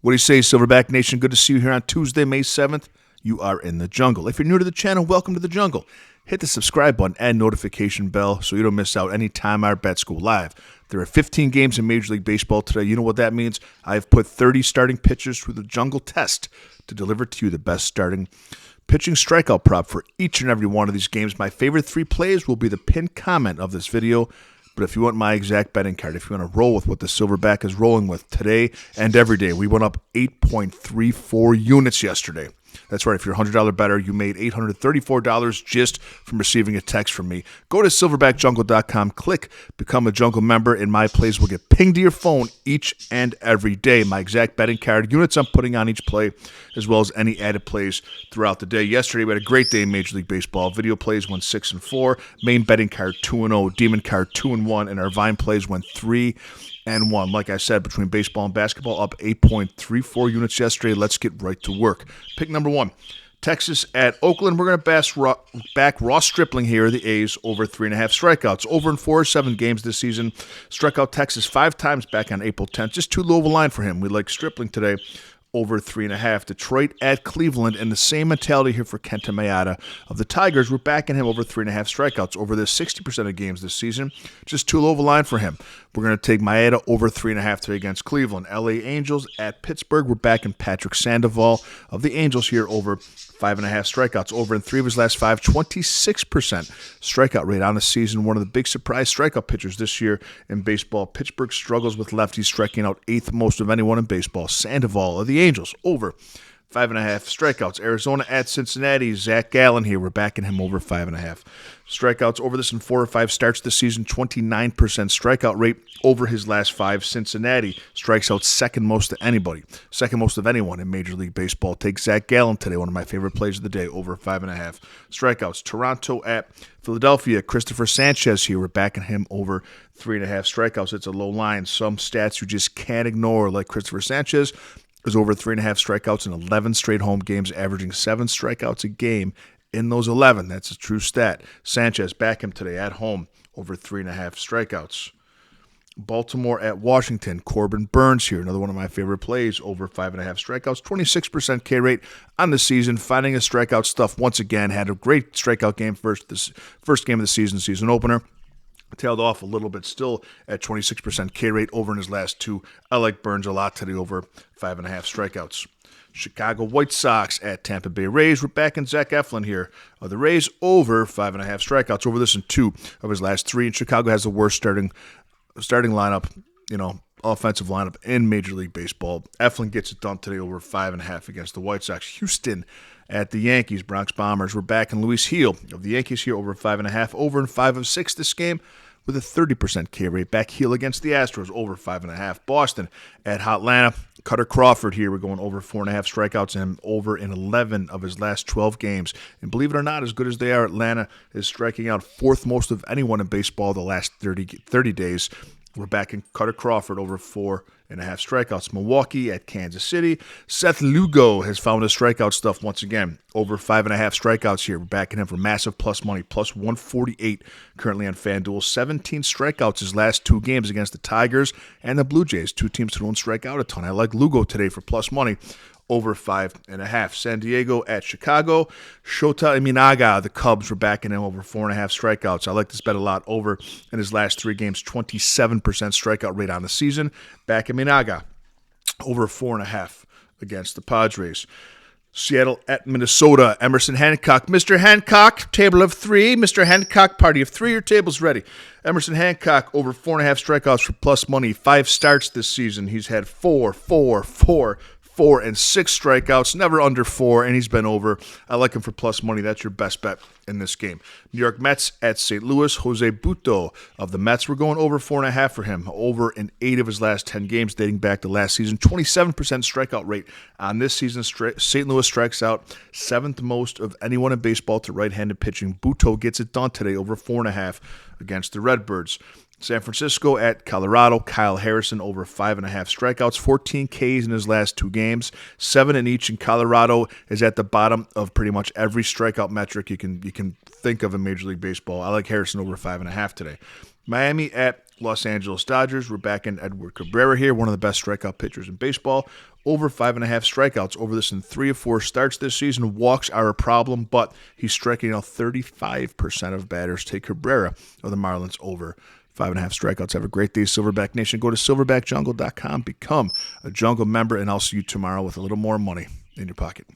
What do you say, Silverback Nation? Good to see you here on Tuesday, May 7th. You are in the jungle. If you're new to the channel, welcome to the jungle. Hit the subscribe button and notification bell so you don't miss out any time our bets go live. There are 15 games in Major League Baseball today. You know what that means? I've put 30 starting pitchers through the jungle test to deliver to you the best starting pitching strikeout prop for each and every one of these games. My favorite 3 plays will be the pinned comment of this video. But if you want my exact betting card, if you want to roll with what the Silverback is rolling with today and every day, we went up 8.34 units yesterday. That's right. If you're a $100 bettor, you made $834 just from receiving a text from me. Go to silverbackjungle.com, click Become a Jungle member, and my plays will get pinged to your phone each and every day. My exact betting card, units I'm putting on each play, as well as any added plays throughout the day. Yesterday, we had a great day in Major League Baseball. Video plays went 6-4, main betting card 2-0, demon card 2-1, and our Vine plays went 3-1. Like I said, between baseball and basketball, up 8.34 units yesterday. Let's get right to work. Pick number 1, Texas at Oakland. We're going to back Ross Stripling here, the A's, over 3.5 strikeouts. Over in 4 or 7 games this season. Struck out Texas 5 times back on April 10th. Just too low of a line for him. We like Stripling today. Over 3.5. Detroit at Cleveland, and the same mentality here for Kenta Maeda of the Tigers. We're backing him over 3.5 strikeouts over the 60% of games this season. Just too low of a line for him. We're going to take Maeda over 3.5 today against Cleveland. LA Angels at Pittsburgh. We're backing Patrick Sandoval of the Angels here over 5.5 strikeouts. Over in 3 of his last 5, 26% strikeout rate on the season. One of the big surprise strikeout pitchers this year in baseball. Pittsburgh struggles with lefties, striking out 8th most of anyone in baseball. Sandoval of the Angels over 5.5 strikeouts. Arizona at Cincinnati. Zach Gallen here. We're backing him over 5.5 strikeouts. Over this in 4 or 5 starts this season. 29% strikeout rate over his last 5. Cincinnati strikes out second most of anybody. Second most of anyone in Major League Baseball. Take Zach Gallen today. One of my favorite plays of the day. Over 5.5 strikeouts. Toronto at Philadelphia. Christopher Sanchez here. We're backing him over 3.5 strikeouts. It's a low line. Some stats you just can't ignore, like Christopher Sanchez is over 3.5 strikeouts in 11 straight home games, averaging 7 strikeouts a game in those 11. That's a true stat. Sanchez, back him today at home, over 3.5 strikeouts. Baltimore at Washington. Corbin Burns here, another one of my favorite plays, over 5.5 strikeouts. 26% K rate on the season, finding his strikeout stuff once again. Had a great strikeout game first game of the season opener. Tailed off a little bit, still at 26% K rate over in his last 2. I like Burns a lot today, over 5.5 strikeouts. Chicago White Sox at Tampa Bay Rays. We're backing Zach Eflin here. The Rays over 5.5 strikeouts. Over this in 2 of his last 3. And Chicago has the worst starting lineup, offensive lineup in Major League Baseball. Eflin gets it done today, over 5.5 against the White Sox. Houston at the Yankees. Bronx Bombers. We're backing Luis Gil of the Yankees here, over 5.5. Over in 5 of 6 this game, with a 30% K rate. Back heel against the Astros, over 5.5. Boston at Atlanta. Cutter Crawford here. We're going over 4.5 strikeouts and over in 11 of his last 12 games. And believe it or not, as good as they are, Atlanta is striking out 4th most of anyone in baseball the last 30 days. We're backing Cutter Crawford over 4.5 strikeouts. Milwaukee at Kansas City. Seth Lugo has found his strikeout stuff once again. Over 5.5 strikeouts here. We're backing him for massive plus money. Plus 148 currently on FanDuel. 17 strikeouts his last 2 games against the Tigers and the Blue Jays. 2 teams who don't strike out a ton. I like Lugo today for plus money. Over 5.5. San Diego at Chicago. Shota Imanaga, the Cubs, were backing him over 4.5 strikeouts. I like this bet a lot. Over in his last 3 games, 27% strikeout rate on the season. Back Imanaga, over 4.5 against the Padres. Seattle at Minnesota. Emerson Hancock. Mr. Hancock, table of 3. Mr. Hancock, party of 3. Your table's ready. Emerson Hancock, over 4.5 strikeouts for plus money. 5 starts this season. He's had 4 and 6 strikeouts, never under 4, and he's been over. I like him for plus money. That's your best bet in this game. New York Mets at St. Louis. Jose Butto of the Mets. We're going over 4.5 for him. Over in 8 of his last 10 games dating back to last season. 27% strikeout rate on this season. St. Louis strikes out 7th most of anyone in baseball to right-handed pitching. Butto gets it done today, over 4.5 against the Redbirds. San Francisco at Colorado. Kyle Harrison over 5.5 strikeouts, 14 Ks in his last 2 games, 7 in each. And Colorado is at the bottom of pretty much every strikeout metric you can can think of in Major League Baseball. I like Harrison over 5.5 today. Miami at Los Angeles Dodgers. We're back in Edward Cabrera here, one of the best strikeout pitchers in baseball. Over 5.5 strikeouts over this in 3 of 4 starts this season. Walks are a problem, but he's striking out 35% of batters. Take Cabrera of the Marlins over 5.5 strikeouts. Have a great day, Silverback Nation. Go to silverbackjungle.com, become a Jungle member, and I'll see you tomorrow with a little more money in your pocket.